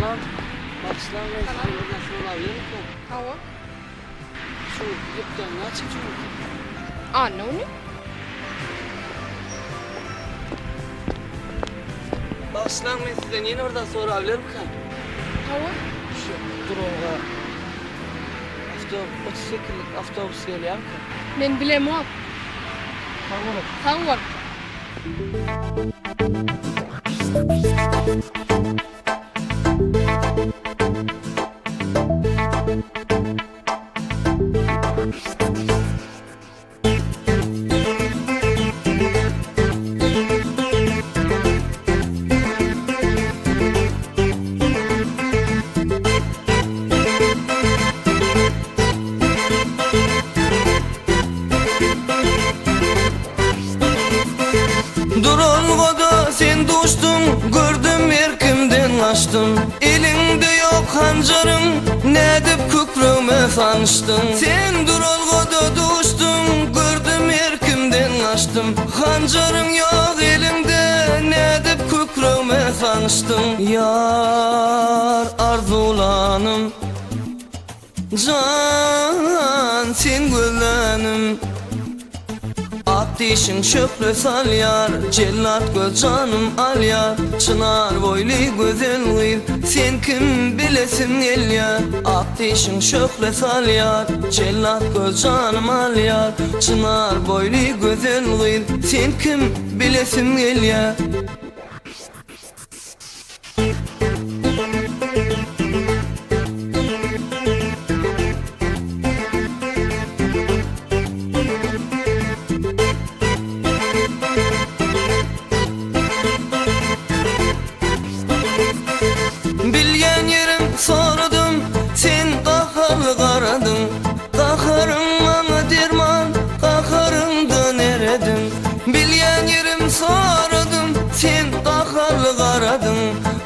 Salam. Bakışlar ve Salam. nasıl olabilir mi? Hava. Şu dükkanını açık çünkü. Anne onu. Bakışlar ve sizden yeni oradan sorabilir miyim? Hava. Şu durumda avtobus geliyor mu? Men bilemem. Tamam. Hava. Durulgoda sen düştün, gördüm erkimden kaçtın. Elinde yok hancarın, ne dip kükrüme tanıştın. Sen durulgoda düştün, gördüm erkimden kaçtım. Hancarın yok elinde, ne dip kükrüme tanıştın. Yar arzulanım, can sen gülenim. Ateşin şöple sal yar, cellat göz canım al yar. Çınar boylu güzel gıyır, sen kim bilesin el yar. Ateşin şöple sal yar, cellat göz canım al yar. Çınar boylu güzel gıyır, sen kim bilesin el yar. Bilgen yerim sordum, sen kaharlı karadın. Kaharın bana derman, kaharımda neredin? Bilgen yerim sordum, sen kaharlı karadın.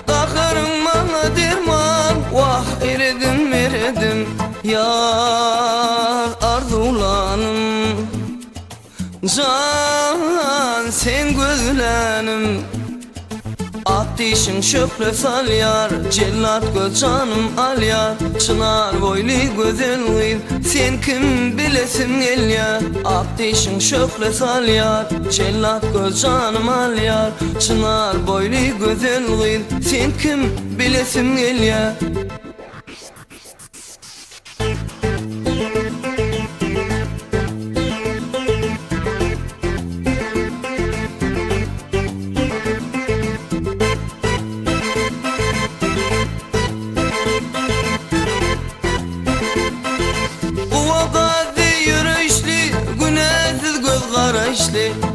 Kaharın bana derman, vah eredim eredim. Yar arzulanım, can sen gülenim. Ateşin şöple sal yar, cellat göz canım al yar. Çınar boylu güzel gıyır, sen kim bilesin el yar. Ateşin şöple sal yar, cellat göz canım al yar. Çınar boylu güzel gıyır, sen kim bilesin el yar.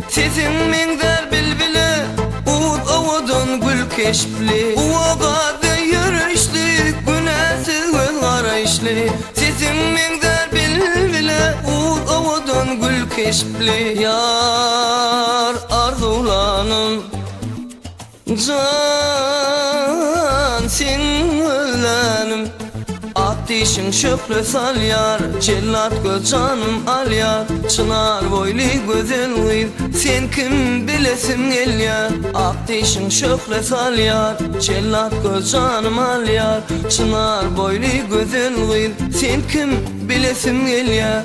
Sesin mengder bilbili, uğud avudun gül keşpli. Uğadı yürüyüşlü, günahsız göz karayışlı. Sesin mengder bilbili, uğud avudun gül keşpli. Yar arzulanım, can sen ölenim. Ateşin şöple sal yar, cellat göz canım al yar. Çınar boylu güzel gıyır, sen kim bilesin el yar. Ateşin şöple sal yar, cellat göz canım al yar. Çınar boylu güzel gıyır, sen kim bilesin el yar.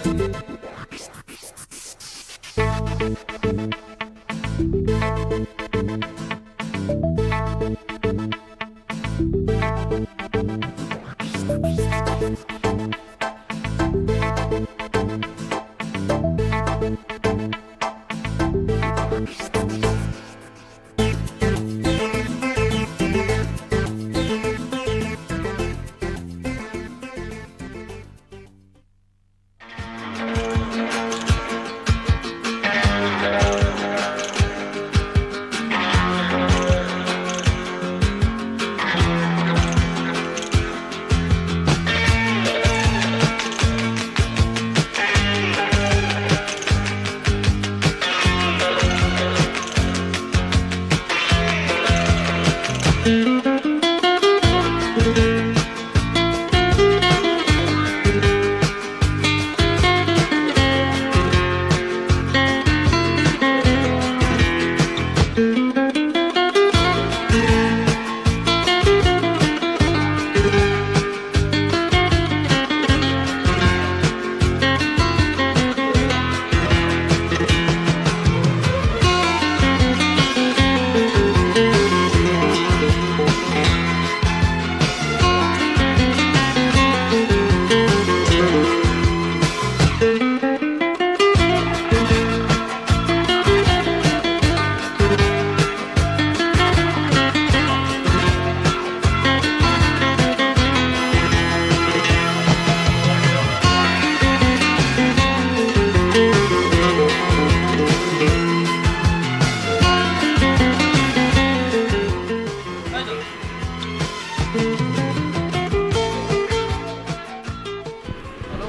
Selam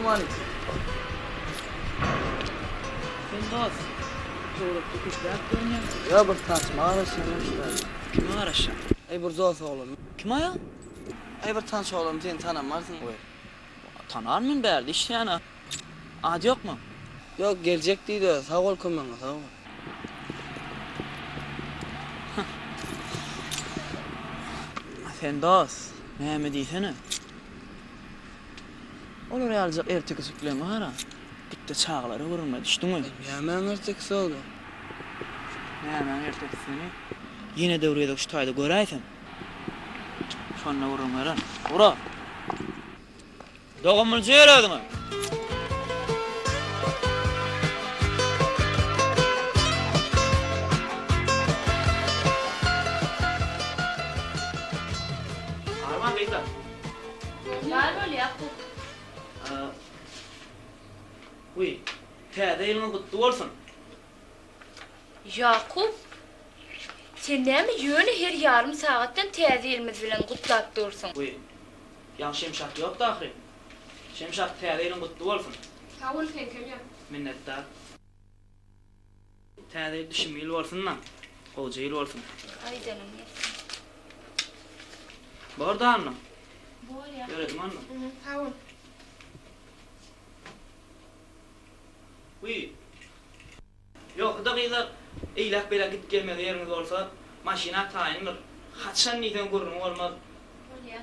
aleyküm. Sen gaz. Doğrup tutuşlar dönüyor. Ya bir tanışma araştırmışlar. Kime araşan? Ey bir zor oğlum. Kime ya? Ey bir tanış oğlum sen tanımarsın koy. Tanar mıyım berdi işte yani. Adı yok mu? Yok gelecek deydi. Sağ ol kömüğüne sağ ol. Sen gaz. Neyme diysene? Olur alacak erteki sükleme hara. Dikte çağları vurulma düştün mü? Hemen artık oldu. Hemen ertekisini. Yine de oraya da şu tayda göreysen. Şonla vurulma lan. Vura. Doğumunu çeyirdin mi? Arman bekle. Var böyle Yakup. Uy, täze ýylyň gutly bolsun. Yakup. Sen näme ýöne her yarım saatdan täze ýylymyz bilen gutlap dursun? Uy, ýa şemşak ýok da ahry. Şemşak täze ýylyň gutly bolsun. Sağ ol kenkem. Minnettar. Täze düşmýil bolsun lan. Goja ýyl bolsun. Ay canım ya. Bordanmy? Bol ya. Göredim onu. Sağ ol. Uy. Yok da gyzar. Eýlek bela git gelmede ýeriniz bolsa, maşina taýyndyr. Haçan niden görürüm bolmaz. Bol ya.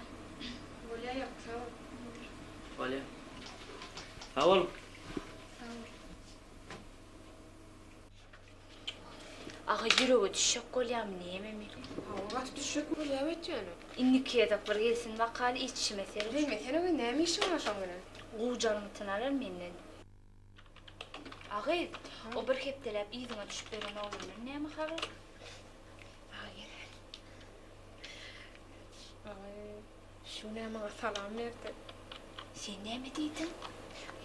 Bol ya yok sağ ol. Bolýa. Sağ ol. Ağa ýüregi düşük bolýam näme meli? Avat düşük mü evet canım. Inniki edip bir gelsin bakal içi mesele. Bilme sen o ne mi işin var sonra? Gucanım tınalar menden. Ağa o bir hepdelep ýyzyna düşüp beren oğlum näme haber? Hayır. Ay, şu ne ama salam nerede? Sen näme diýdin?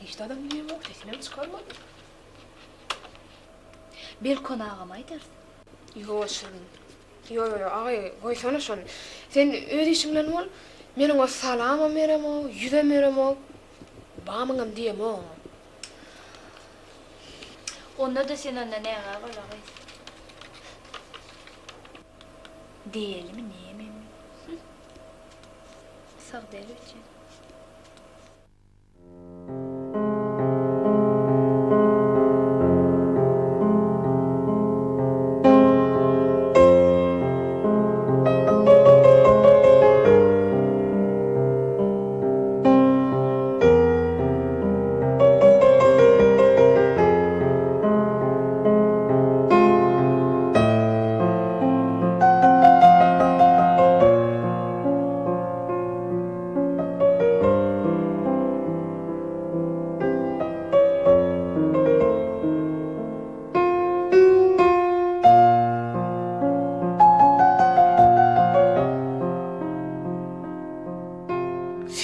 Hiç de adam niye yok? Sesini çıkarmadı. Bir konağım aydarsın. Yo şun. Yo ay koy sana şun. Sen öz işinle ol. Menin o salama meremo, yüze meremo. Bağımın diyem o. Onda da sen onda ne var ağa? Diyelim näme mi? Sağ delüçe.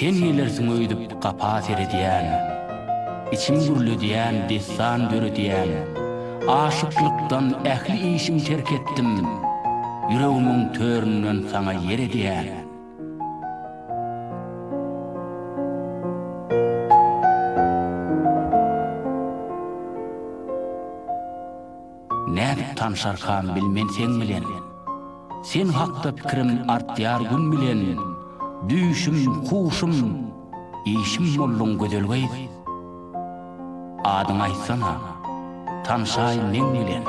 Sen nelersin öýdüp gapa serediýän, içim gürledýän, destan döredýän, aşıklykdan ähli işim terk etdim, yüreğimiň töründen saňa yer edýän. Nädip tanşarkam bilmen sen bilen, sen hakda pikirim artýar gün bilen, düşüm, kuşum, işim mollun gödelgeýiz. Adyň aýtsana, tanşaýyn men bilen.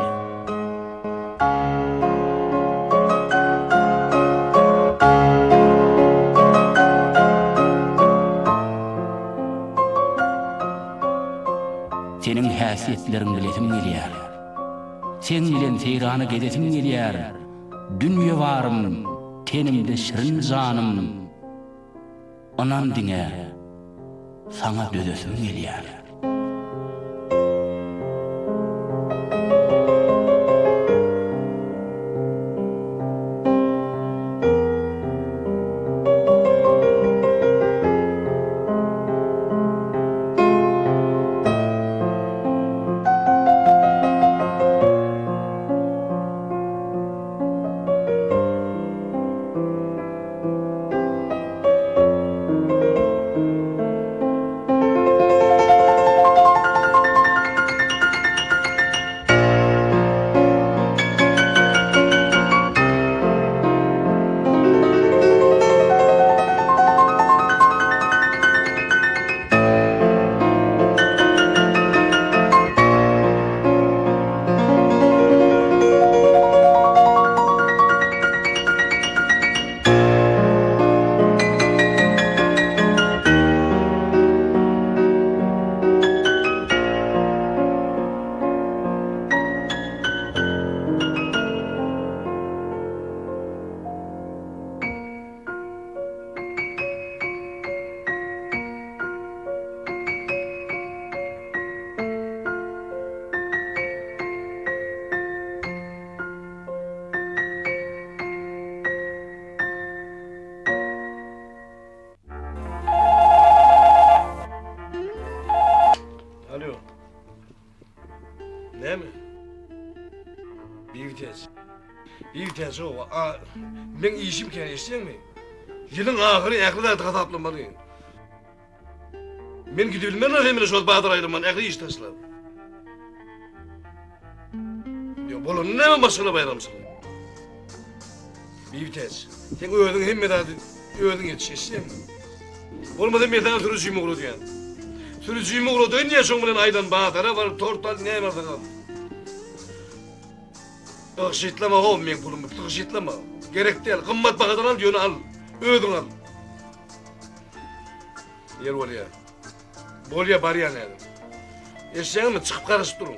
Senin häsiýetlerini bilesim gelýär. Sen bilen seýrany gedesim gelýär. Dünýe barym, tenimde şirin janym. Onan diňe saňa dödesim gelýär. Men işim kene eşeğmi? Yılın ahırı ähli da gataplamalı. Men gidebilmem hemine şol Bahadır ayrıman ähli iş taşlap. Yo bolun näme maşgula bayramsın? Bivtes. Sen öýdüň hemme dady öýdüň etişeşem. Bolmady men sana sürüjümi gurdu diýen. Sürüjümi gurdu diýen şoň bilen aýdan Bahadara bar tortal näme bardygan. Tığşitlama o men pulumu tığşitlama. Gerek değil. Kımmat bakadan al diyorsun al. Ödün al. Yer var ya. Bol ya bari yani. Eşeğin mi çıkıp karışıp durun.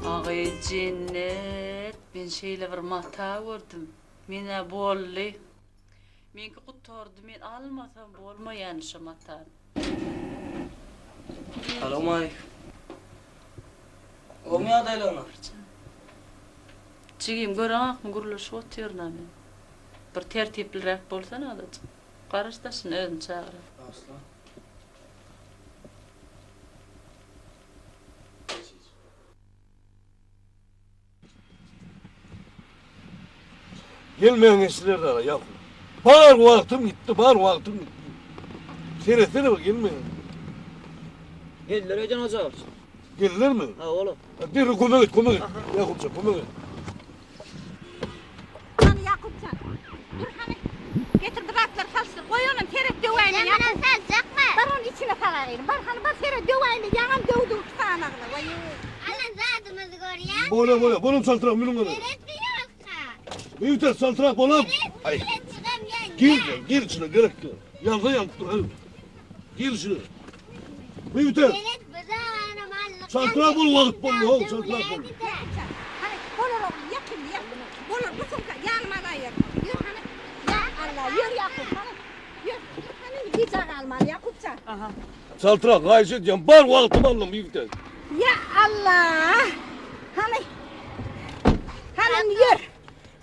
Ağay cennet, ben şeyle bir mata gördüm. Mene bolly. Menki gutordu, men almasam bolmayan şu matany. Assalamu alaykum. O mu adaylanar? Çigim göraňakmy guruluşyp oturýarna men. Bir tertiplirek bolsana adacık. Garaşdaşyn özün çağırar. Aslan. Gelmeyen eşler de ya. Bar vaktim gitti, bar vaktim gitti. Seyretene bak gelmeyen. Geldiler öýden hocam. Geldiler mi? Ha oğlum. Bir kömek et, kömek et. Yakupcan, kömek et. Hadi Yakupcan. Dur hani. Getir bıraklar kalsın. Koy onun teret döveyni. Sen bana salacak mı? Bar onun içine salayım. Bar hani bar teret döveyni. Yanan dövdüm tutanağına. Alın zadımızı gör ya. Bola bola, bolum saltırak minun kadar. Teret mi yoksa? Büyüter saltırak bolam. Ay. Teret çıkam yani. Gir içine gerek yok. Yandı yandı dur hadi. Gir içine. Büyüter. Teret bıdağına mallık. Saltırak bol vakit bol. Hol saltırak bol. Hani olur oğlum yakın yakın. Olur bu sonuçta yanıma da yer. Yürü hani. Ya Allah yürü Yakup. Hani. Yürü. Hani gidecek almalı Yakupcan. Saltırak gayet edeceğim. Bar vaktim aldım büyüter. Ya Allah! Hani yürü.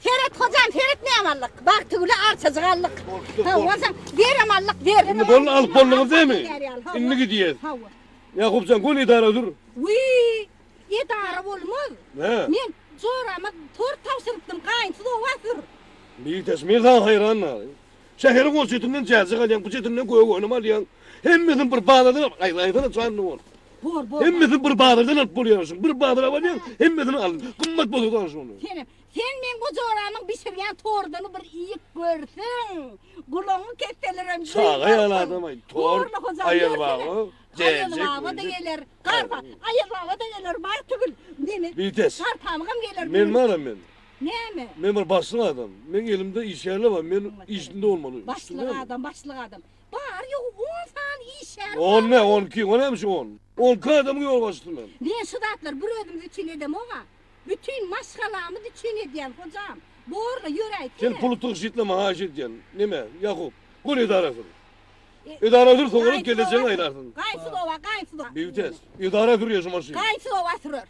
Ferhat hocam, Ferhat ne yamallık? Bak tüyle arçacık allık. Ha, o zaman ver yamallık, ver. Şimdi bolunu alıp bolunu değil mi? İnni gidiyor. Yakupcan gol idare dur. Uy, idare olmaz. Ne? Men zorama tor tavsırıptım, kayınsız o vasır. Büyütes mirdan hayranlar. Şeherin o çetinden cazık alayan, bu çetinden koyu oynama alayan. Hemmedin bir bağladan aylaydan çanlı ol. Bor. Hemmedin bir bağladan alıp buluyorsun. Bir bağladan alayan, hemmedin alın. Kımmat bozuldan sonra. Sen men bu zoramın pişirgen tordunu bir iyi görsün. Kulağını kestelerim. Sağa yaladım ay. Tor, ayırbağı, cecek. Ayırbağı da gelir. Karpa, ayırbağı da gelir. Bak tügül. Demi. Büyütes. Karpamıgam gelir. Men varım ben. Ne mi? Men bir başlı adam. Men elimde iş yerli var. Men işinde olmalı. Başlık adam. Var yok 10 tane iş yer. 10 ne? 12. O neymiş 10? 10 adamı yol başladım ben. Ben şudatlar bir ödüm için edem ona. Bütün maşgalamı için edem hocam. Bu orada yürek. Sen pulu tıkşitleme haş ediyen. Neme? Yakup. Kul idare dur. İdare dur sonra geleceğin aylarsın. Kayısı dova. Büyütes. İdare dur yaşım aşı. Kayısı dova sürür.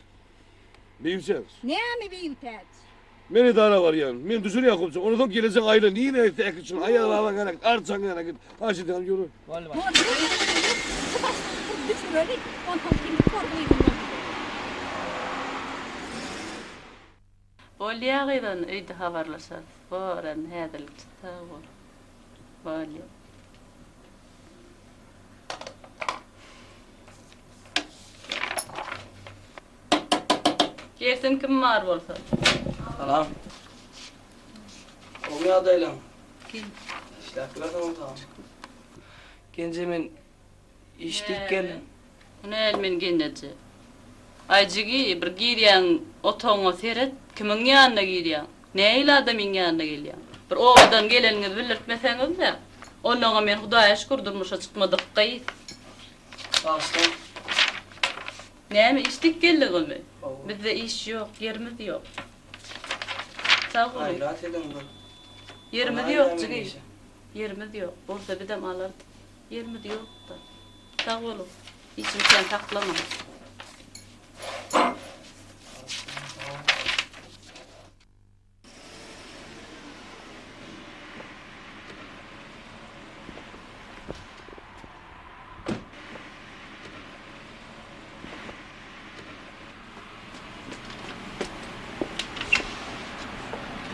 Büyütes. Ne mi büyütet? Men idare var yani. Men düşür Yakupcan. Ondan gelecek ayla niye ne tek için? Ayağı baban kana artsan kana git. Haş ediyen yürü. Vallahi. Düşürürdük. Ondan şimdi korkuydum. Bolly ağaydan öýde habarlaşar. Boran häzirlik çıta bor. Bolly. Gelsin kim var bolsa? Salam. O mu adaylan? Kim? İşlekler tamam tamam. Gence men iştik geldim. Ne elmen genece. Aycıgi bir giryan otoňa seret, kimin ýanyna giryan? Näýle adamyň ýanyna gelýän? Bir owadan geleniňizi bildirtmeseňiz-de. Ondan men Hudaýa şükür durmuşa çıkmadyk gaýy. Aslan. Näme işdik geldigimi? Bizde iş yok, yerimiz yok. Sağ ol. Hayrat edin bu. Yerimiz Kolay yok gelmesin çıgıy. işe. Yerimiz yok. Bolsa bir de alardı. Yerimiz yok da. Sağ ol. İçim sen taklama.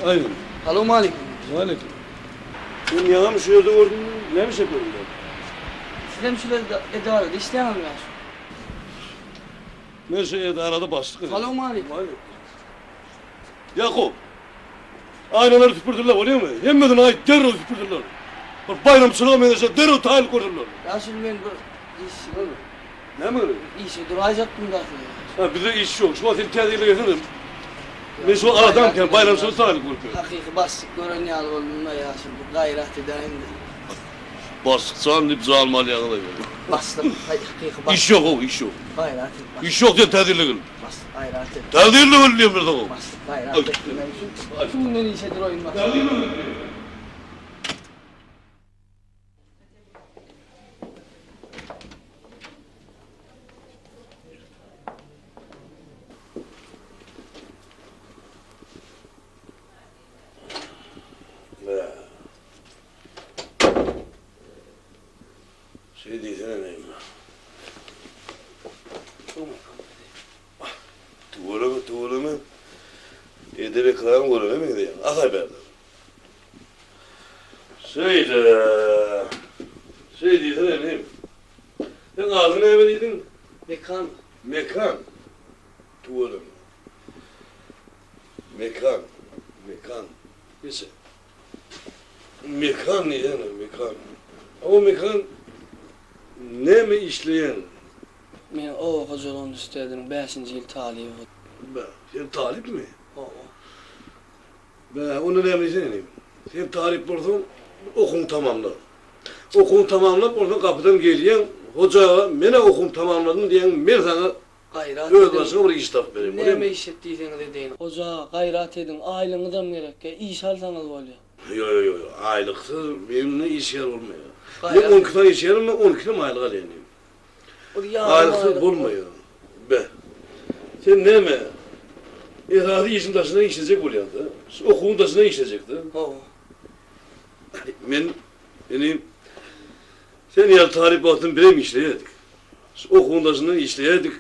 Aynen. Alo Malik. Aleyküm. Sen yalan şu yerde gördün mü? Ne mi yapıyorum ben? Sizem şöyle edarada işleyemem ya. Ne şeye de arada bastık. Alo Malik. Aleyküm. Yakup. Aynaları süpürdüler oluyor mu? Yemedin ay derhal süpürdüler. Bayram sıramayınca derhal tahil koydular. Ya şimdi ben bu iş olur. Ne mi öyle? İşe duracaktım da. Ha bize iş yok. Şu an seni tedbirle getiririm. Ben şu aradamken bayram sonu tahil koydular. Hakiki bastık gören yağlı olduğunda ya şimdi gayret edeyim de. Bastık sağın bize almalı yanına Bastım. Hakiki bastım. İş yok o, iş yok. Gayret et. Bastım. İş yok diye tedbirle gelin. Bastım. Gayret et. Tedbirle gelin diye bir de o. Bastım. Gayret et. Şundan işe durayım bak. Şey değilsene neyim? Tuğulu mu? Edebe kıran golüne mi gidiyor? Akay berdi. Şey değilsene neyim? Sen ağzını eveliydin. Mekan. Mekan. Tuğulu mu? Mekan. Neyse. Mekan ne yani mekan? O mekan ne mi işleyen? Men o hocalan istedim 5. yıl talibi. Sen talip mi? O. Onu ne bileyim. Sen talip olsan okun tamamla. Okun tamamlap oradan kapıdan geliyen hoca mene okun tamamladın diyen bir sana Gayret öyle edin. başına bir iştah vereyim. Ne mi iş ettiyseniz edin. Hoca gayret edin. Ailenize mi gerek? İş alsanız böyle. Yo. Aylıksız benimle iş yer olmuyor. Ne Gayret 12 tane iş yerim, ne 12 tane aylık alayım. Aylıksız olmuyor. Be. Sen ne mi? İradi işin taşına işleyecek oluyor da. Okulun taşına işleyecekti. O. Benim sen yer tarih baktın bire mi işleyerdik? Okulun taşına işleyerdik.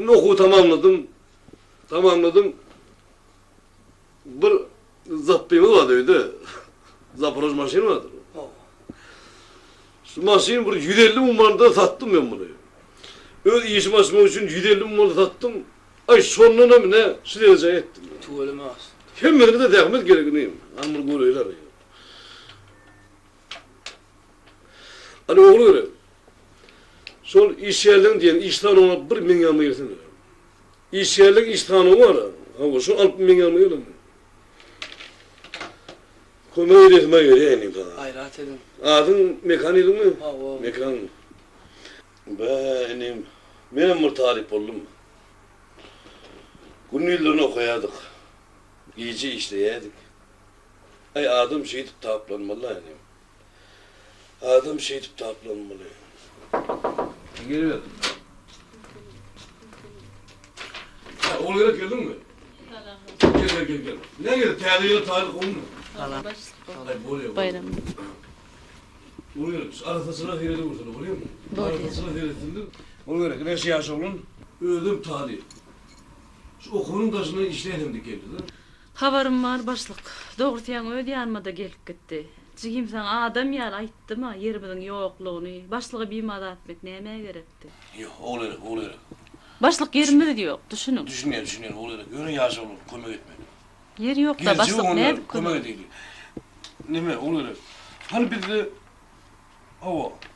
Okulu tamamladım. Bir zappimi vardı öyle. Zaporoj maşini vardı. O. Şu maşini bir 150 ummanada sattım ben bunu. Öyle iş maşını için 150 ummanada sattım. Ay sonuna mı ne? Şu derece ettim. Tuvalime az. Hemmerini de devam et gerekiniyim. Amur gol öyle arıyor. Hani oğlu öyle. Sol iş yerliğin diyen iştahı ona 1 milyon mı yersin? İş yerlik iştahı var. Ha şu 6 milyon mı yersin? Koymayı ödetmeye göre yani sana. Gayret edin. Adın mekaniydi mi? O. Mekan. Benim bir talip oldum. Günlüğünü okuyardık. İyice işleyerdik. Ay adam şehit taplanmalı yani. Adam şehit taplanmalı. Geri verdim. Oğul yere geldin mi? Gel. Ne geldi? Tehlikeli tarih oldu mu? Ay boruyor. Bayram. Oluyor. Arasına hireli vursun, oluyor mu? Arasına hiresindir. Oluyor. Ne şey yaşamın? Öldüm talih. Şu okulun taşına işleyelim dikeldi de. Havarım var başlık. Doğurtayan ödeyanmada gelip gitti. Cigim sana adam yer ayttı mı yerimizin yokluğunu. Başlığı bir imada etmek neye gerekti? Yok, oluyor. Başlık yerimiz yok. Düşünün. Düşünmeyen, oluyor. Görün yaşamın, kömek etmeyin. Yeri yok da Gerçi başlık ne onlar edip kömek edeyim. Ne mi, oluyor. Hani bir de...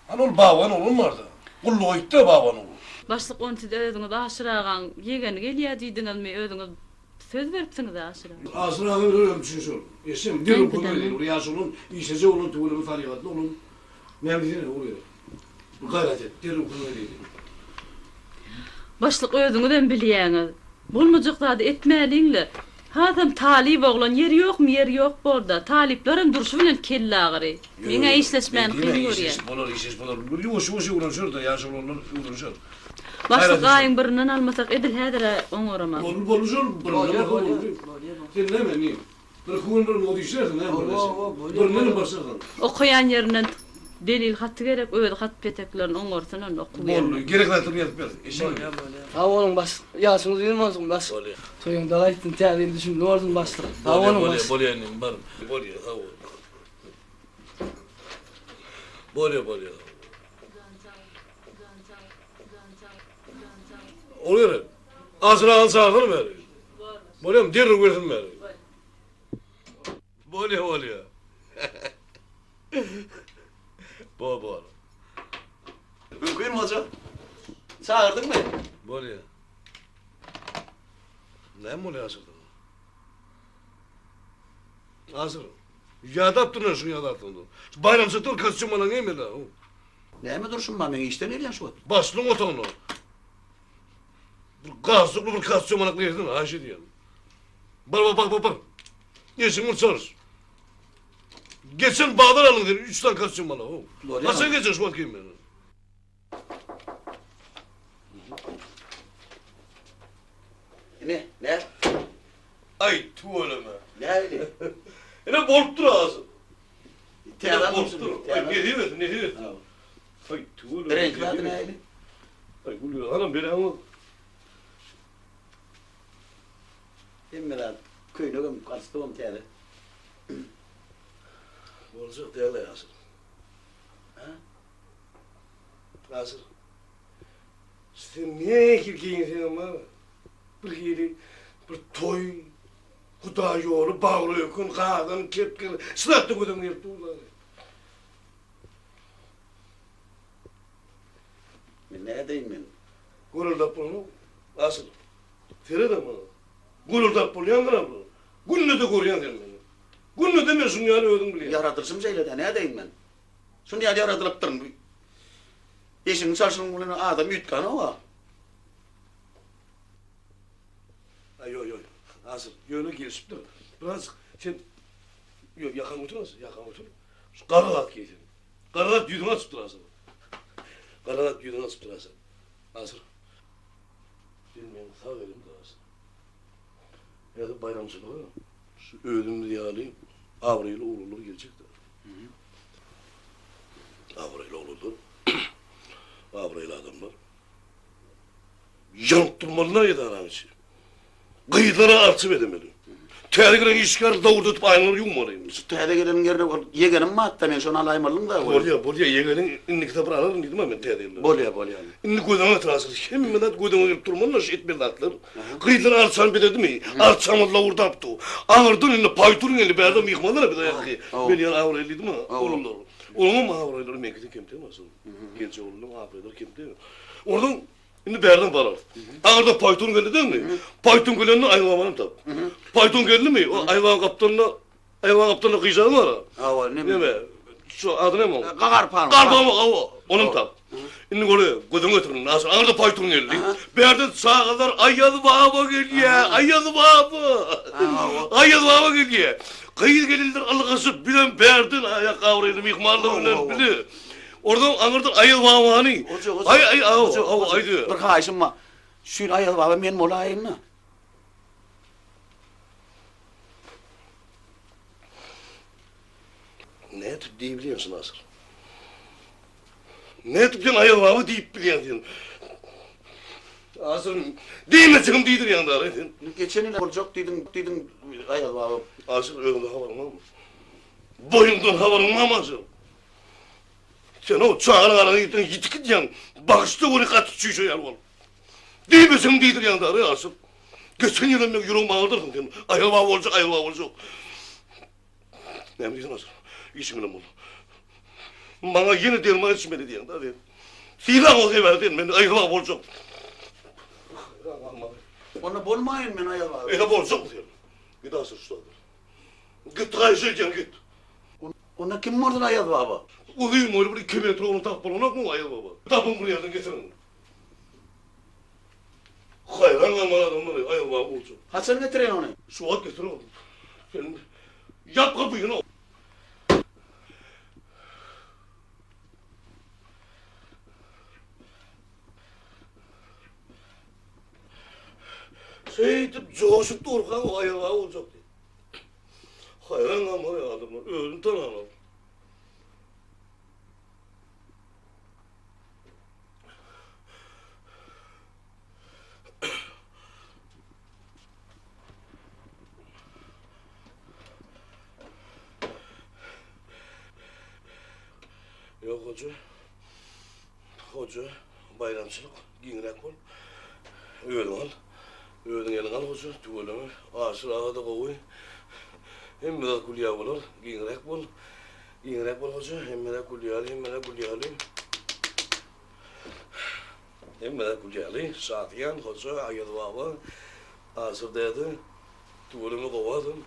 Hani ol baban oğlum vardı. Kulluğu gitti baban oğlum. Başlık onu size ödünüz aşırağın yegeni geliyor diydiniz mi ödünüz söz veripsiňiz aşyra. Asrağın öyle düşünsün. Esim, bir okul öyle. Riyaz olun, işece olun, tuğulun, tarikatlı olun. Memleketine oluyor. Bu gayret et, bir okul öyle. Başlyk özüňizden bilýäňiz. Bolmajak-da etmäliňle. Hazam talip oglan yeri ýokmy, yeri ýok bolda. Taliplerim duruşy bilen kelle agyry. Meňe işleşmän kyn görýär. İşes bolar. Bir yoş uğraşır da yaş olanlar uğraşır. Başlyk aýyň birinden almasak edil häzire oňorama. Boluşur, sen näme ni? Bir kuýunlar modişler näme bolýar? Birinin başlagan. Okuyan yerinden delil hattı gerek, öyle hat peteklerini oňorsanan okup Bol, gerekli ýetip ber. Eşe. Ha onun baş, yaşınız bilmezsin baş. Soyun da gaytin tärliğini düşündüm, orsun başlık. Ha onun baş. Bolýar, bar. Bolýar, ha o. Bolýar. Olur. Azra alsağır mı? Bolýar, derri versin mi? Bolýar. Bol. Mümkün mü hoca? Çağırdın mı? Bolýar. Näme bolýar hazırda? Hazır. Ýadapdyr şu ýadapdyr. Bayramsa dur kostyumadan gelmedi. Näme durşun ma, men işten elýän şu. Başlyň otagyny. Bir gazykly bir kostyumadan girdin, haşy diýen. Bak. Yeşim uçar. Geçen bağdan alın dedi, 3 tane kostyum bana. Nasıl geçer şu bakayım ben? Ne? Ay tuvaleme. Ne öyle? Ne bolup dur ağzı. Teyadan Bolup dur. Ay ne diyor? Ay tuvaleme. Renk vardı ne öyle? Ay gülüyor. Hanım beni ama. Emmeler köynüğüm kastığım teyada. Olacak değerli hazır. Hazır. Sen niye kirkeyin sen ama? Bir yeri, bir toy, kuda yolu, bağlı kun, kadın, kepkir, sınattı kudum yer tuğları. Ben ne edeyim ben? Guruldap bunu, asıl. Feride mi? Guruldap bunu yandıra mı? Günlü de koruyan der beni. Günlü demiyorsun yani ödüm bile. Yaratırsın şeyle ne edeyim ben? Şunu yani yaratılıp durun. Eşimin saçının bulun adam yutkanı o. Ay yo. Asıl yönü gelişip dur. Biraz sen yakan oturmasın, yakan otur. Şu karalat giysin. Karalat yüzünü açıp durasın. Karalat yüzünü açıp durasın. Asıl. Bilmem sağ elim durasın. Ya da bayramçılığı. Şu ödümü diye alayım. Avrayla oğlulur gelecek de. Avrayla oğlulur. Avrayla adamlar. Yanıp durmalılar ya da aran içi. Kıyılara artıp edemeli. Tehlikelen işgal davurdup aynaları yummalıyım. Teyada gelenin yerine yegenim mi hatta ben şunu alayım alın da. Bolya, yegenin inni kitabını alırım dedim ben tehlikelen. Bolya. İnni koyduğuna tıraşır. Hem medet koyduğuna girip durmalılar şu etmeli atlar. Kıyılara artsan bededi mi? Artsamızla vurdu yaptı. Ağırdın inni payturun inni bir adam yıkmalılar bir dayak ki. Ben yan avrayla mi? Oğlumlar. Oğlum mu avrayla menkide kemte nasıl? Gerçi oğlum avrayla kemte. Oradan Şimdi berden barar. Ağırda payton geldi değil mi? Payton gelenini aylamanım tabi. Payton geldi mi? O aylan kaptanına kıyacağım var ha. Ava ne Değil mi? Şu adı ne mi o? Kagarpan. Karpama kava. Onun tabi. Şimdi böyle gözüm götürün. Nasıl? Ağırda payton geldi. Berden sağa kadar ayyalı baba geliyor. Ayyalı baba geliyor. Kıyı gelildir alıkası bilen berden ayak kavraydım yıkmarlı bilen. Oradan anırdır ayıl babani. Ay diyor. Bir kaşım var. Şu ayıl baba ben molayım mı? Ne etip diyebiliyorsun asıl? Ne etip diyorsun ayıl baba deyip biliyorsun. Asıl diyemezsin değildir yanında. Geçen yıl olacak dedim ayıl baba. Asıl önümde havarım ama. Boyundan havarım ama asıl. Sen o çağırın arana gittin yitik diyen bakışta onu katı çüyüşe yer ol. Diyemezsin değildir yanında asıl. Geçen yıl emmek yüreğimi ağırdırdın sen. Ayıl baba olacak. Ne mi diyorsun asıl? İşimle bul. Bana yeni derman içmeli diyen de. Silah o sever diyen ben ayıl baba olacak. Ona bolmayın men ayal abi. Bolacak diyorum. Git asır ustadır. Git kayışırken git. Ona kim vurdun ayal baba? Uzayım öyle bir 2 metre onu tapılanak mı ayal baba? Tapın bunu yerden getirin. Hayran aman adamlar ayal baba olsun. Hasan getirin onu. Suat getirin oğlum. Sen yap kapıyı ne? Seyitip coşup durkan o ayağa olacak diye. Hayran ama ya adamlar, ölüm tanımam. Yok hoca, bayramçılık, giyinrek ol, öğün al. Öğün elin al hoca, tuvalama, asır ağada kovuy. Hem de kulya olur, giyinrek bol hoca, hem de kulya alayım. Hem de kulya alayım, saatiyen hoca, ayad baba, asır dedi, tuvalama kovadım.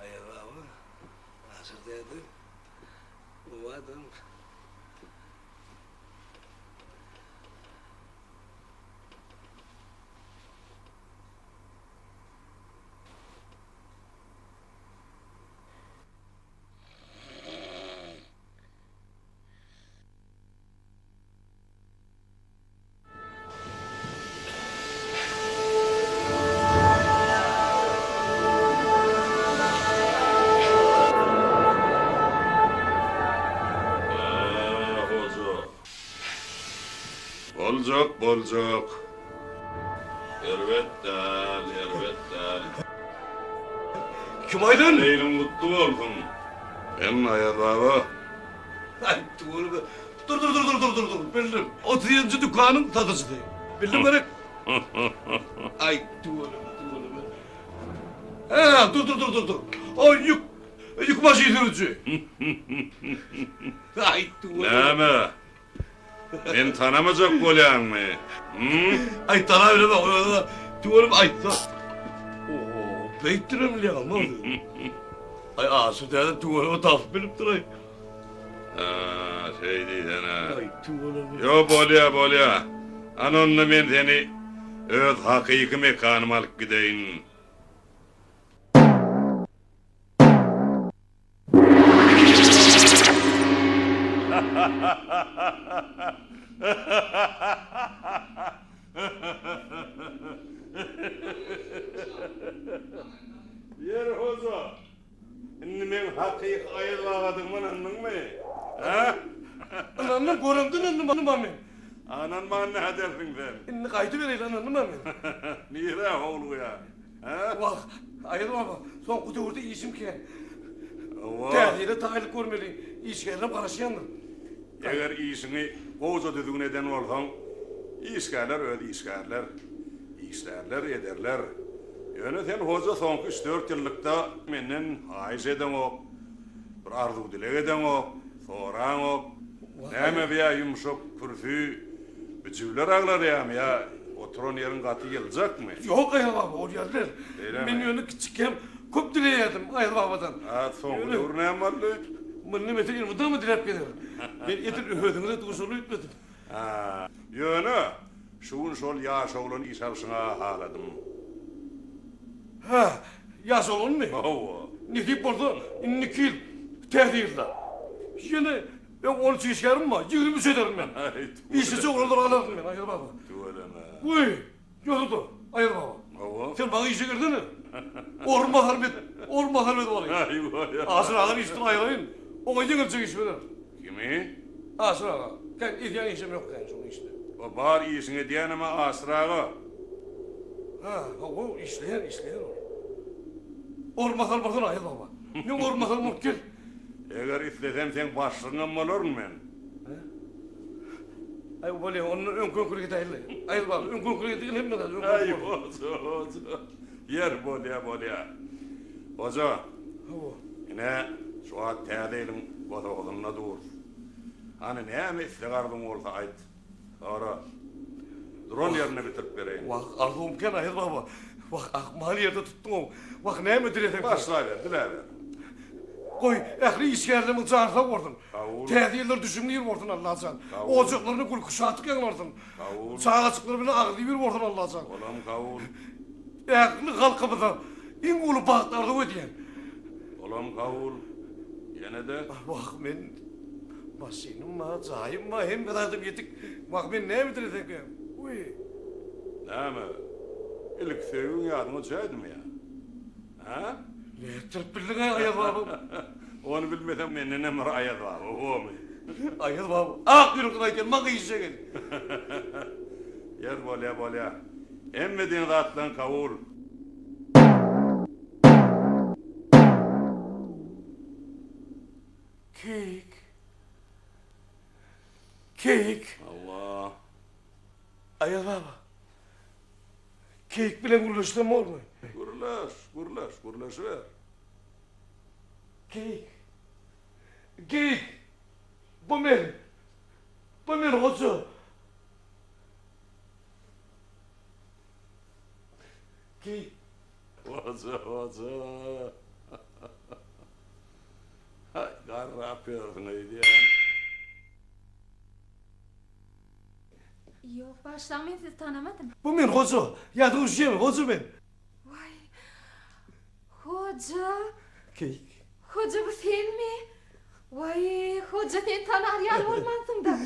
Ayad baba, asır dedi, kovadım. Bolcak. Elbettel. Kim aydın? Leylim kutlu olsun. Ben ayal baba. Ay tuvalama, dur. Bildim. 30. dükkanın satıcı değil. Bildim gerek. Ay tuvalama. Dur. O yük başı yürücü. Ay tuvalama. Neme? Ben tanımayacak bolan mı? Ay tanımayacak bak orada. Tuvalama ay. Oo, beyttirem ya ama. Ay ağası derdi tuvalama taf bilip durayım. Şey değilden ha. Ay tuvalama. Yo bolya. Anonla ben seni öz hakiki mekanıma alıp gideyim. Yer hoca. Şimdi men hakiki ayıl bağladım anladın mı? Ha? Ananı göründün annem amin. Anan bana ne dersin sen? İnni kaydı vereyim annem amin. Niye oğlu ya? Ha? Bak ayıl baba son kutu vurdu işim ki. Allah. Tehliyle tahillik görmeli. İşgirlerim karışıyandır. Eğer iyisini koca düdüğün eden olsan, işlerler öyle işlerler. İşlerler ederler. Yöneten hoca son 3-4 yıllıkta menden haiz eden o, bir arzu dilek eden o, soran o, neyme veya yumuşak pürfü, bücüvler ağlar ya, oturan yerin katı gelecek mi? Yok ayıl baba o yerler. Öyle Ben mi? yönü küçükken köp dileyerdim ayıl babadan. Ha son dur neyim var lan? Mınne metre yılmıda mı dilep gelirim? Ben etir öğüdüğünde tuğsulu ütmedim. Ha, yönü, şuun sol yaş oğlun işarsına haladım. Ha, yas olun mu? Ova. Nikip burada, nikil, tehdiyirler. Yine ben 13 işlerim var, 23 ederim ben. İşte çok olur alırım ben, ayıl baba. Tuvalana. Uy, yoruldu, ayıl baba. Ova. Sen bana işe girdin mi? Orma harbet olayım. Ayva ya. Asır ağam işten ayırayım. Ona yengilcek iş verir. Kimi? Asır ağam. Ben ediyen işim yok yani şu işte. O bar iyisini diyen ama asrağı. Ha, o işleyen o. Ormakal bakın ayıl baba. Ne ormakal mümkün? Eğer istesem sen başlığına mı olurum ben? Ay böyle onun ön konkuruna gidelim. Ayıl baba ön konkuruna gidelim mi lan? Ay hoca. Yer bolya. Hoca. Yine şu an teğdeylin oğlumla dur. Hani ne mi istigardım olsa ait. Sonra. Drone yerine bitirip bereyim. Bak Ardum ken ayıl baba. Bak akmal yerde tuttun o. Bak ne mi diretek? Başlayver, dilever. Koy, ehli iskerlemi canına vurdun. Kavul. Tehdiyeler düşünmeyir vurdun Allah'can. Kavul. Ocaklarını gül kuşatık yan vurdun. Kavul. Sağ açıkları bile ağlayıver vurdun Allah'can. Olam kavul. Ehli halkımıza in gulu bahtlarda ödeyen. Olam kavul. Yine de Bak men Masinim ma, zahim ma, hem bedadım yetik. Bak men ne mi diretek? Uy. näme? İlk sevgin yadıma çaydım ya. Ha? Ne tırpildin ayıl baba. Onu bilmesem menden ne ayet var, o mu? Ayıl baba. Ah yürüktün ayken, ma kıyışa gel. Yer bolya. Emmedin zatlan kavul. Keyik. Allah. Ayıl baba. Keyik bilen gürleşten olur mu? Gurlaş ver. Keyik. Bu men hoca. Keyik. Hoca. Hay garrap yapıyorsun öyle. Yok, başlamayın, sizi tanımadım. Bu men hoca. Ya da uşuyum, hoca men. Vay, hoca, Keyik. hoca bu sen mi? Vay, hoca sen tanar yer olmansın da.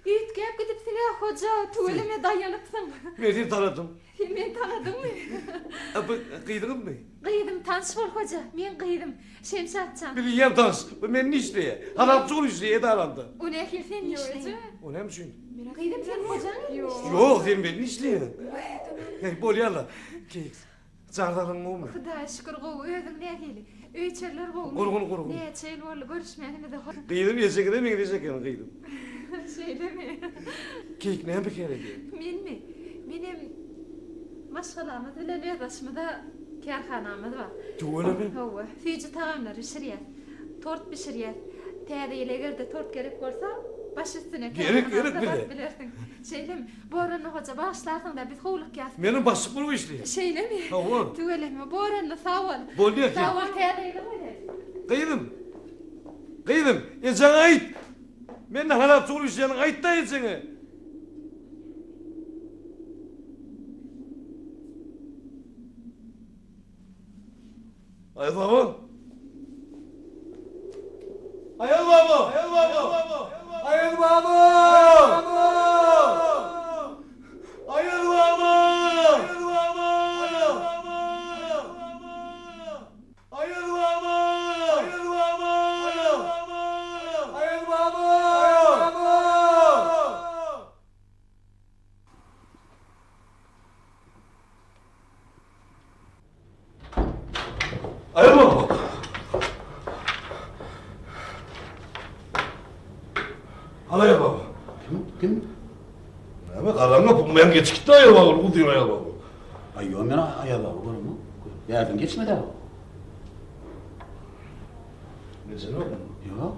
İt gep gidip sine hoca, tuvalime dayanıpsın. Ben seni tanıdım. Men tanıdın mı? Kıydın mı? Kıydım, tanış bol hoca, men kıydım. Şemşatcan. Biliyem tanış. Bu men ne işleye? Harapçı ol işleye edaranda. O ne ki sen işleyin? O ne misin? Kıydım sen hocan? Yok, sen ben ne işleye? Bol yalla. Keyik. Zardarın mı mu? Xuda şükür qow özüň nähili. Öýçerler gowy. Gurgun. Näçe bol görüşmegine de Kıydım yesek de men diyecek yani kıydım. Şeýlemi? Keyik ne bir kere diye. Menmi? Menim maşgalamyz bilen ýaşmyda kärhanamyz bar. Tuğla mi? Hawa, füýji tagamlar pişirýär. Tort pişirýär. Täze egerde tort gerek bolsa, baş üstüne Gerek bile. Bilersin. Şeýlemi? Boranny hoja başlarsyň da biz howluk ýas. Menin başlık bunu işleye. Şeýlemi? Hawa. Tuğlemi, boranny sawal. Bol diyor ki. Sawal täze bolar. Kıydım. Sen ait. Men harapçı ol işleyen ait da etsene. Ayıl baba. Ayıl baba. Alay baba. Kim? Ama karanlık bu men geç gitti ayıl baba. Bu diyor ayıl baba. Ay yo men ayala olur mu? Yardım geçmedi o. Ne sen oğlum? Yo.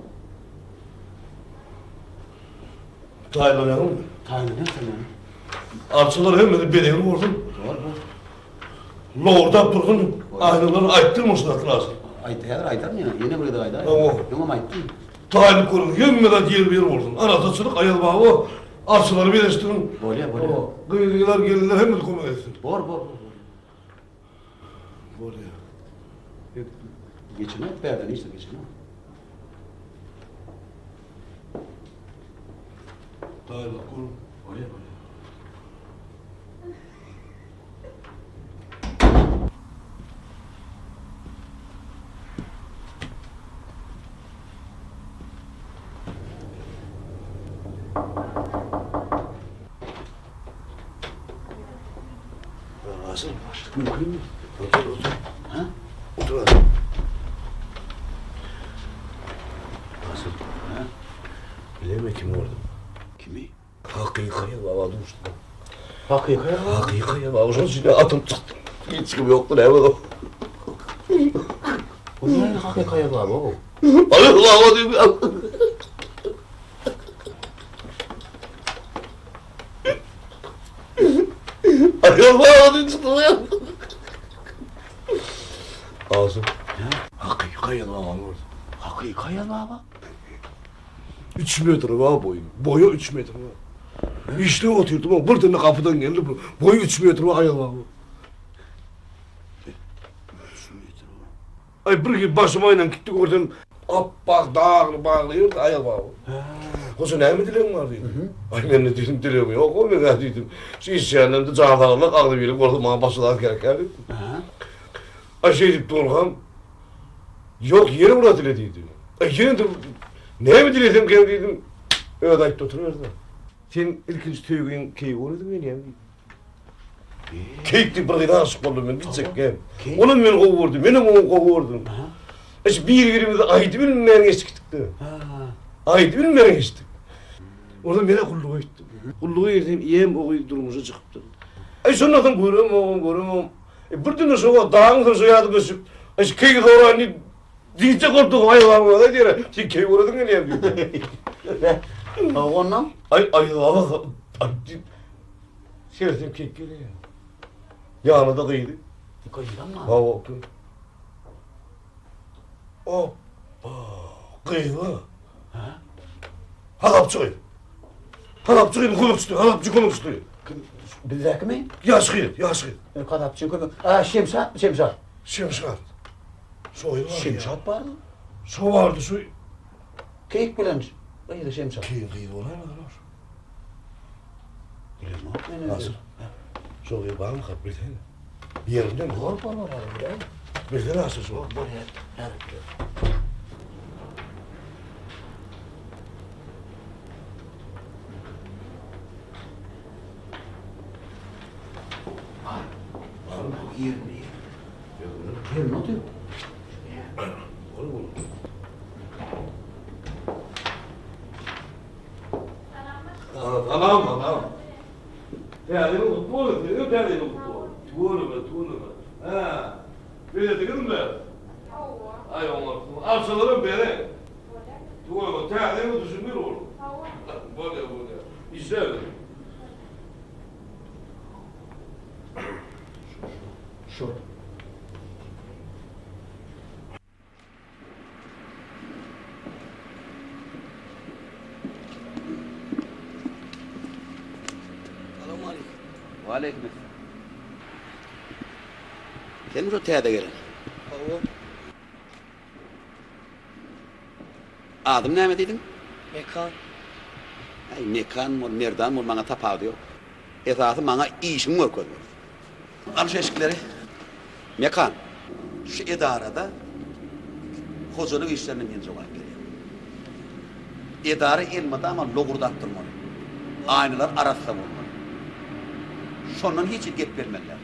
Taylanalım mı? Tanrı ne sen? Arçalar hem de bedeli vurdun. Doğru. Lorda durdun. Aynaları ayttırmışlar lazım. Aytar mı ya? Yine burada aytar. Tamam. Tamam ayttım. Taylı kurun, yemmeden diğer bir vurdun. Anasını ayıl baba. Arçaları birleştirin. Bolya. Gıyırlar gelirler hem de komik etsin. Bor. Bolya. Geçin et berden işte geçin. Taylı kurun. Bolya. Hazır mı? Mümkün mü? Otur. Ha? Otur. Hazır. Ha? Bileme kim orada? Kimi? Hakikaya baba durmuştu. Hakika. Hakikaya baba. Uzun süre atım çıktı. Hiç çıkım yoktu ne baba. Bu ne hakikaya baba o? Ayıl baba diyor. Ayol bağlı çıktı ya. Ağzım. Hakiki ayol bağlı orada. Hakiki ayol bağlı. 3 metre var boyu. Boyu 3 metre var. İşte oturdum ama buradan kapıdan geldi bu. Boyu 3 metre var ayol bağlı. Ay bir gün başımayla gittik oradan appak dağını bağlıyor ayol bağlı. Koca ne mi dileğim var dedim. Ay ben ne dedim dileğim yok o ne dedim. Şu iş yerlerinde canlarla ağlı birlik orada bana başladılar gereken. Ay şey deyip Dorhan. Yok yeri burada dile dedim. Ay yeri de ne mi diledim ki dedim. Öyle ayıpta oturuyoruz da. Sen ilkinci tüyüğün keyif oynadın beni ya. Keyifli bir gıda aşık oldum ben gidecek ya. Onun beni kovurdum, benim onu kovurdum. İşte birbirimize aydı bilmem geçtik de. Aydı bilmem geçtik. Oradan bana kulluğa gittim. Kulluğa girdim, iyiyim o durumuza çıktı. Ay sonradan göremem. Bir gün sonra dağın soyadı gösüp, işte keyif doğru hani diyecek olduk hayvanı da diyor. Sen keyif oradın ne yapıyorsun? Ondan? Ay Allah. Seyretim keyif geliyor. Yağını da kıydı. Kıyıdan mı? Hava oktu. Hoppa. Kıydı. Halapçı kıydı. Halapçı kıydı konuk tutuyor. Halapçı konuk tutuyor. Bizdeki mi? Yaş kıydı. Kadapçı kıydı. Şemsat. Şemşat. Soyu var ya. Şemsat vardı. Su vardı su. Keyik bilen. Kıydı şemsat. Kıydı olan mı? Bilemem. Nasıl? Soyu var mı kapı bir tane? Bir yerinden mi? Var. Bir tane nasıl su? Yer ne diyor? Anam. Değerli mi? Tuğlu. Değerli mi? Tuğlu. Ha. Böyle de kızım ben. Ay onlar. Alçalarım beni. Tuğlu. Değerli mi düşünmüyor oğlum? Böyle. İşte öyle. Şu. Aleyküm. Sen mi şu teyade gelen? Adım ne deydin? Mekan. Ay mekan mı, nereden mı bana tapağı diyor. Esası bana işin var koyuyor. Al şu eşikleri. Mekan. Şu idarada hocalık işlerinin birinci olarak geliyor. İdare elmada ama logurdattırmalı. Aynalar arasında olmalı. Şondan hiç ilgip vermeliler.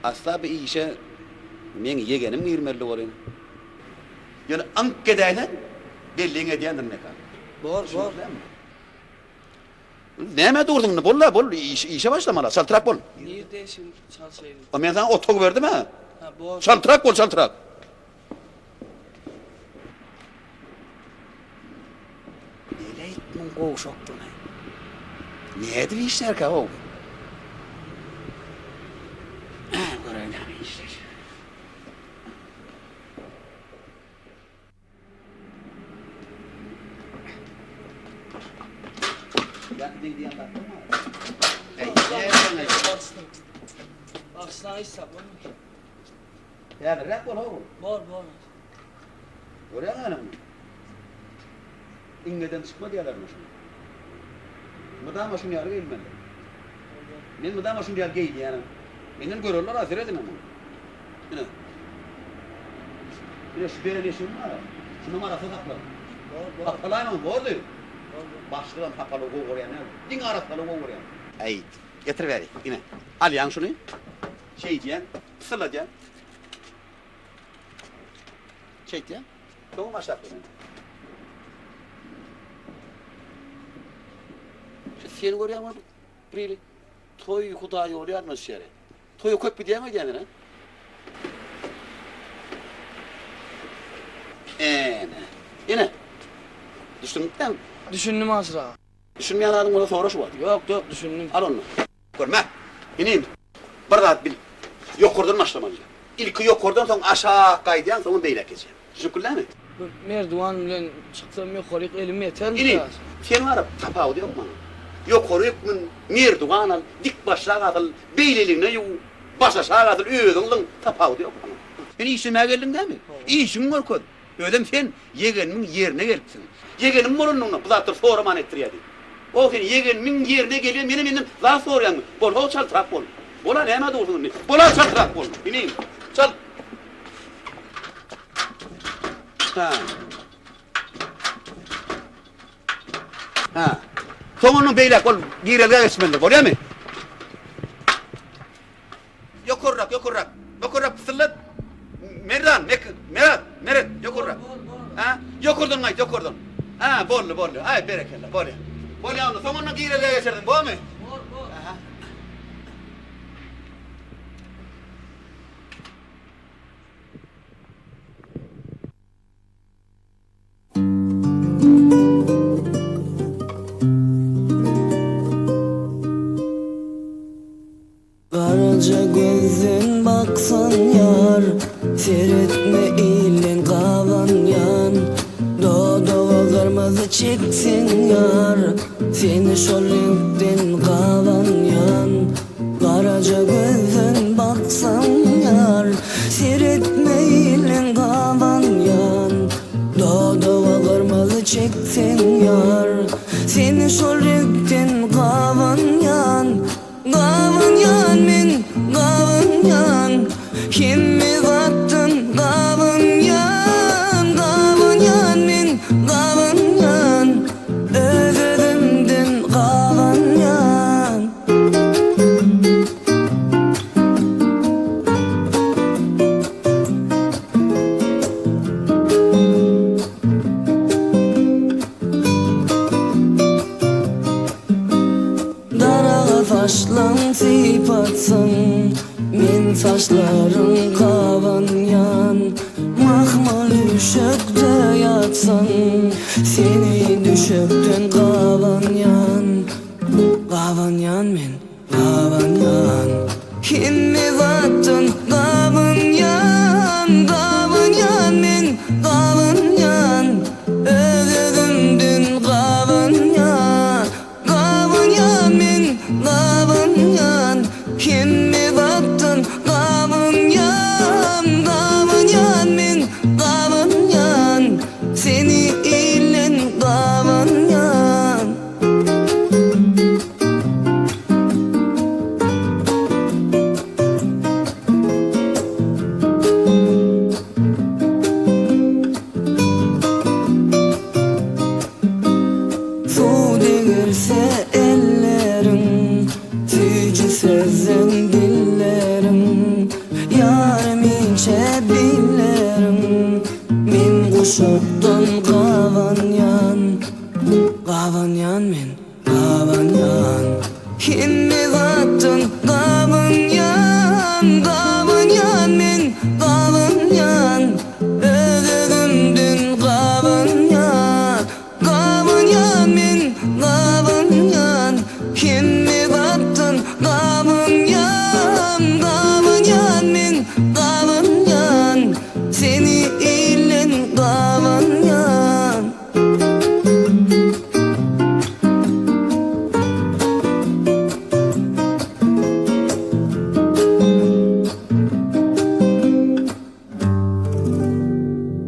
Asla bir işe men yegenim girmeli olayım. Yani Ankara'dan belliğin ediyendir mekan. Bor. Neme durdun? Bol işe başlamalı. Saltırak bol. Nerede şimdi çalışayım? O ben sana otok verdim ha. Ha bor. Saltırak bol. Neyle ettin koğuşoktun? Nedir işler ki o? Böyle işler. Baksana hesaplamıyor. Yani rap ol oğlum. Bor. Oraya mı anam? İngeden çıkma diyorlar mı şunu? Mıdama şunu yarı gelmeli. Ben mıdama şunu yarı geydi yani. Benden görürler hazır edin ama. Yine şu belediyeşim var. Şu numarası kaplı. Kapalı mı? Bol diyor. Başlıdan kapalı o oraya ne? Din arasında o oraya. Ay, getir veri. Yine. Al yan şunu. Şey diyen, pısırla diyen. Şey diyen. Doğum aşağı koyun. Sen görüyor musun? Biri toy kudayı oluyor mu şere? Toyu köp bir diyemez kendine. Yine. Düşündün mü? Düşündüm Azra. Düşünmeyen adam ona sonra şu var. Yok düşündüm. Al onu. Görme. İneyim. Bir zat bil. Yokurdan başlamalı. İlki yokurdan sonra aşağı kaydıyan sonra beylek geçeceğim. Şükürler mi? Merdivan bilen çıksam yukarı elim yeter mi? İneyim. Sen var tapağı yok mu? Yokuruk merdivan al, dik başlığa atıl, beyleliğine yu, baş aşağı atıl, ödünlün tapağı yok mu? Ben işime geldim değil mi? İşim var kod. Ödem sen yegenimin yerine gelipsin. Yegenim morunluğuna bu zattır soraman ettiriyedi. O sen yegenimin yerine geliyor, benim laf soruyan mı? Bol hol çaltırak bol. Bola ne hemen doğrusun ne? Bola çaltırak bol. Bineyim. Çal. Ha. Ha. Sonunun beylek bol, girelge geçmelidir, bol ya mı? Yokurrak. Yokurrak fısıllat. Merat, yokurrak. Ha? Yokurdun gayet, yokurdun. Ha, bollu. Ay berekella, bol ya. Bol ya onu, sonunun girelge geçirdin, bol mu? Aha. Karaca gözün baksan yar, seyretme ilin kavan yan. Dodo kırmızı çeksin yar, seni şol renkten kavan yan. Karaca gözün baksan yar, seyretme ilin kavan yan. Dodo kırmızı çeksin yar, seni şol renkten kavan yan. Kavan yan min, kavan yan, kimi battın kavan yan. Kavan yan min, kavan yan, özledimdin kavan yan. Darağa faşlan sipatsın, men saçlarım kavan yan. Mahmal düşökte yatsın, seni düşöktün kavan yan. Kavan yan men, kavan yan, kimi battın kavan yan. Kavan yan men, kavan yan, özledim dün kavan yan. Kavan yan men, kavan yan, kimi battın kavan yan. Kavan yan men, kavan yan, seni ilen kavan yan. Su degilse ellerim, tücü sezen dillerim. Yarım ince billerim, min kuşaktan kavan yan. Kavan yan men, kavan yan, kimi battın kavan yan. Kavan yan men, kavan yan, özledim dün kavan yan. Kavan yan men, kavan yan, kimi battın kavan yan. Kavan yan men, kavan yan, seni ilen kavan yan.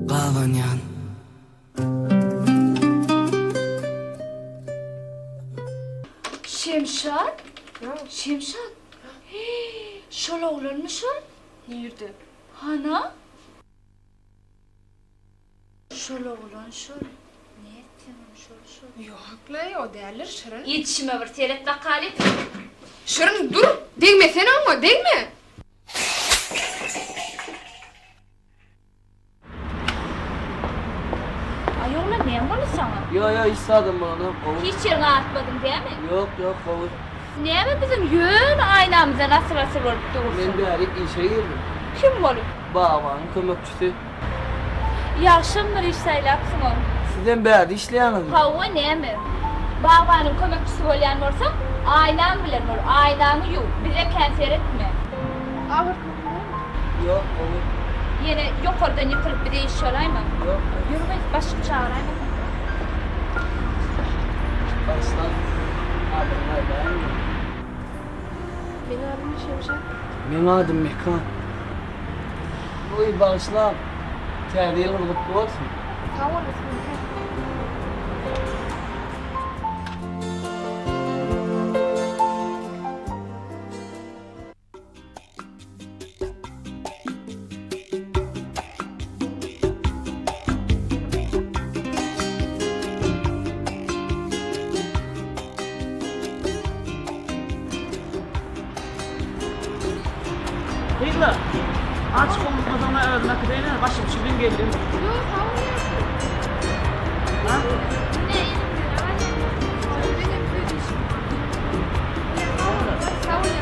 Kavan yan. Şemşat? Şemşat? Hii, şol oğlan mı şol? Nerede? Hana? Şol oğlan şol. Ne ettin şol? Yok, o değerler Şirin. Yetişime bir telep vakalet. Şirin dur, değmesene ama, değme. Ay oğlan ne oldu sana? Ya istedim bana. Hiç yerine atmadın değil mi? Yok kovur. Ne mi bizim yön aynamıza nasıl olup durursun? Ben bir işe girdim. Kim olup? Bağvanın kömekçisi. Yaxşım bir iş saylaksın onu. Sizden beri işleyenim. Ha o ne mi? Bağvanın kömekçisi olayan olsa Aynan bilen ol, aynanı yu. Bize kanser etme. Ağır. Yok, olur. Yine yukarıdan yıkılıp bir de iş olayım mı? Yok. Yürü be, başka çağırayım mı? Baştan. Adımlar ben mi? Benim adım Şemşen. Benim adım Mekan. Uy bağışla. Terbiyeler kutlu olsun. Sağ olasın. Kıyla. Aç konuşmadan ölmek üzere başım şirin geldim. Yok, sağ olasın. Ha? Ne iyi. Benim öyle işim var. Sağ olasın.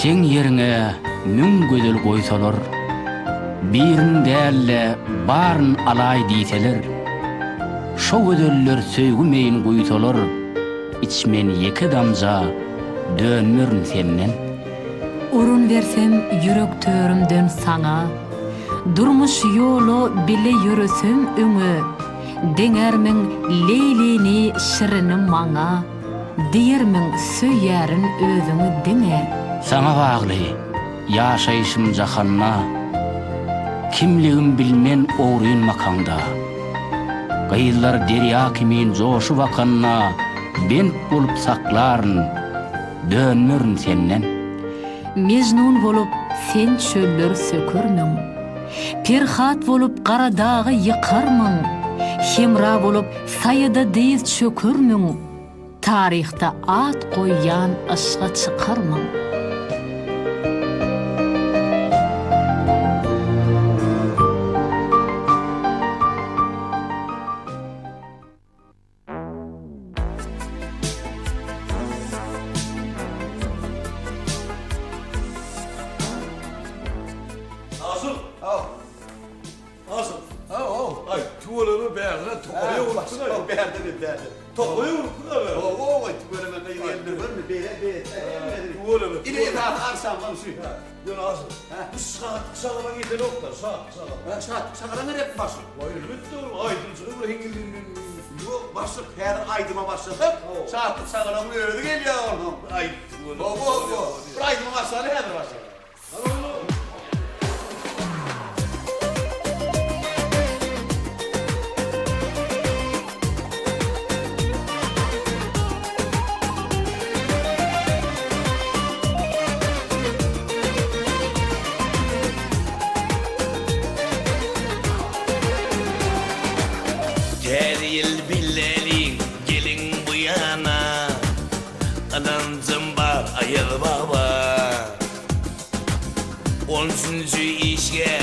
Sen yerine mün gödel koysalar, birin değerle barın alay diyseler, şo gödeller söygümeyin koysalar, içmen yeke damza dönmürün senden. Urun versem yürek törümden sana, durmuş yolu bile yürüsüm öňe, deňermiň leylini şirinim maňa, diýermiň söýärin özüňi diňe. Sana bağlı, yaşayışım jahanna, kimligim bilmen oğruyun makanda. Gayıllar derya kimin joşu vakanna, bent bolup sakların, dönmürün senden. Mecnun bolup sen çöller sökürmüň, perhat bolup qara dağı yıkarmyň, hemra bolup sayıda diz çökürmüň, tarihta at koyyan aşga çıkarmyň. Asıl. Asıl. Ay tuvalanı beğendiler, tokaya unuttun ay. Berdi. Tokaya unuttun ay. Oy, tuvalanı da yerdir mi? Bele. Tuvalanı. İleri taraf arsam şu. Dön asıl. Bu sağlama gidene oklar, sağ. Şakara nereye basın? Vay lütfen oğlum, aydın sana hengilin. Yok, basık her aydıma başladık. Saatlik sağlara bu ördü geliyor oğlum. Ay tuvalanı. Bu aydıma başladı her başladı. Her yıl billerin gelin bu yana, anancım var ayıl baba. 10. işger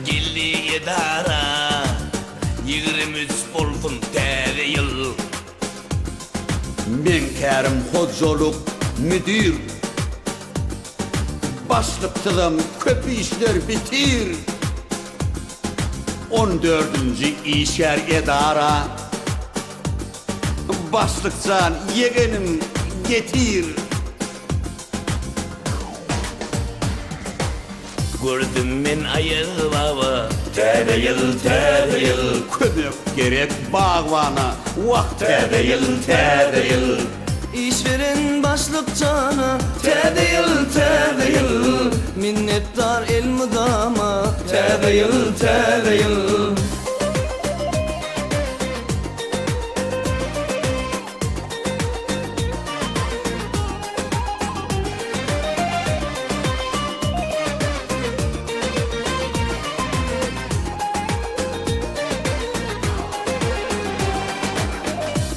geldi edara, 23 bolsun her yıl. Men Kerim Hocalık müdür. Başlıkçılım köp işler bitir. 14. işer edara. Başlıkçan yegenim getir. Gördüm men ayıl baba, Täze yıl kömek gerek bağvana Vakt täze yıl İşveren başlık cana Täze yıl Minnettar el mudama Täze yıl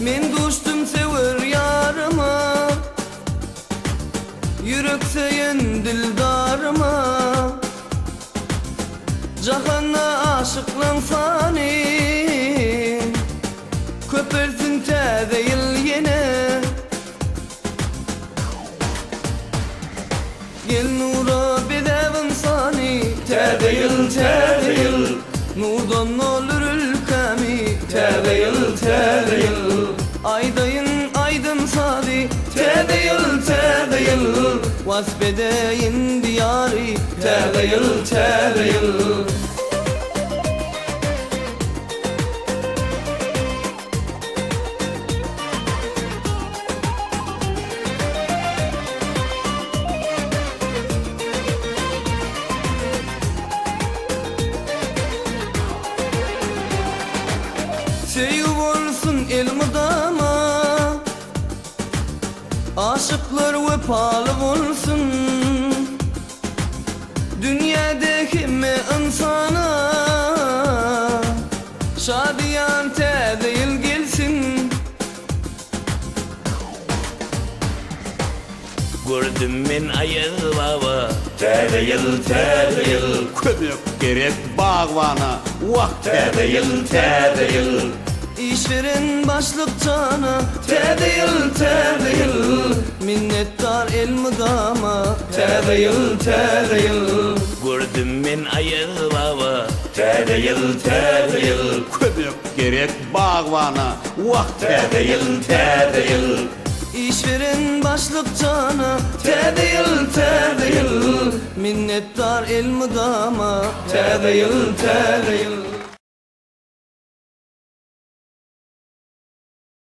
Men dostum sever yarıma Yürek seyen dildarıma Cahanna aşıklansani Köpersin täze yıl yine Gel nura bedevin sani Täze yıl Nurdan olur ülkemi Täze yıl Aydayın aydın sadi Täze yıl Vasbedeyin diyari Täze yıl Sevip olsun el mudama Aşıklar vefalı olsun Dünyadaki me insana Şadiyan täze yıl gelsin Gördüm men ayıl baba Täze yıl kömek gerek bağvana Vakt täze yıl İşveren başlık cana Täze yıl Minnettar el mudama Täze yıl Gördüm men ayıl baba Täze yıl kömek gerek bağvana Vakt täze yıl İşveren başlık cana Täze yıl Minnettar el mudama Täze yıl